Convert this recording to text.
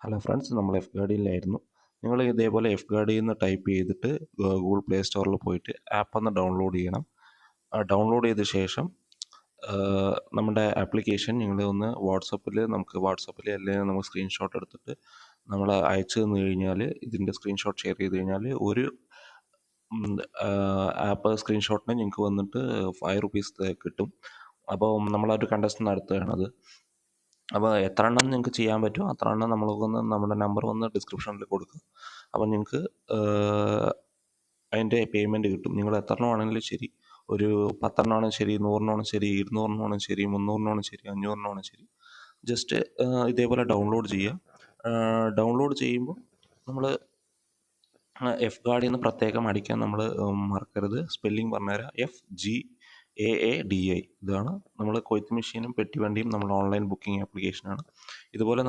Hello friends, നമ്മൾ F ഗാർഡിയിലായിരുന്നു. നിങ്ങൾ ഇതേപോലെ എഫ് ഗാർഡിൽ നിന്ന് ടൈപ്പ് ചെയ്തിട്ട് ഗൂഗിൾ പ്ലേ സ്റ്റോറിൽ പോയിട്ട് ആപ്പ് ഒന്ന് ഡൗൺലോഡ് ചെയ്യണം. ഡൗൺലോഡ് ചെയ്ത ശേഷം നമ്മുടെ ആപ്ലിക്കേഷൻ നിങ്ങൾ ഒന്ന് വാട്സപ്പിൽ അല്ലെങ്കിൽ നമുക്ക് സ്ക്രീൻഷോട്ട് എടുത്തിട്ട് നമ്മൾ അയച്ചു തന്നു കഴിഞ്ഞാൽ, ഇതിൻ്റെ സ്ക്രീൻഷോട്ട് ഷെയർ ചെയ്ത് കഴിഞ്ഞാൽ ഒരു ആപ്പ് സ്ക്രീൻഷോട്ടിന് നിങ്ങൾക്ക് വന്നിട്ട് ₹5 കിട്ടും. അപ്പോൾ നമ്മളൊരു കണ്ടസ്റ്റ് നടത്തുകയാണത്. അപ്പോൾ എത്ര എണ്ണം നിങ്ങൾക്ക് ചെയ്യാൻ പറ്റുമോ അത്ര എണ്ണം നമ്മൾക്കൊന്ന് നമ്മുടെ നമ്പർ ഒന്ന് ഡിസ്ക്രിപ്ഷനിൽ കൊടുക്കുക. അപ്പോൾ നിങ്ങൾക്ക് അതിൻ്റെ പേയ്മെൻറ്റ് കിട്ടും. നിങ്ങൾ എത്ര എണ്ണമാണെങ്കിലും ശരി, ഒരു 10 എണ്ണമാണെങ്കിലും ശരി, 100 എണ്ണമാണെങ്കിലും ശരി, 200 എണ്ണമാണെങ്കിലും ശരി, 300 എണ്ണമാണെങ്കിലും ശരി, 500 എണ്ണമാണെങ്കിലും ശരി, ജസ്റ്റ് ഇതേപോലെ ഡൗൺലോഡ് ചെയ്യുക. ഡൗൺലോഡ് ചെയ്യുമ്പോൾ നമ്മൾ എഫ് ഗാർഡിൽ നിന്ന് പ്രത്യേകം അടിക്കാൻ നമ്മൾ മറക്കരുത്. സ്പെല്ലിംഗ് പറഞ്ഞുതരാം. FGAADI. ഇതാണ് നമ്മൾ കൊയ്ത്ത് മെഷീനും പെട്ടി വണ്ടിയും നമ്മൾ ഓൺലൈൻ ബുക്കിംഗ് ആപ്ലിക്കേഷനാണ്. ഇതുപോലെ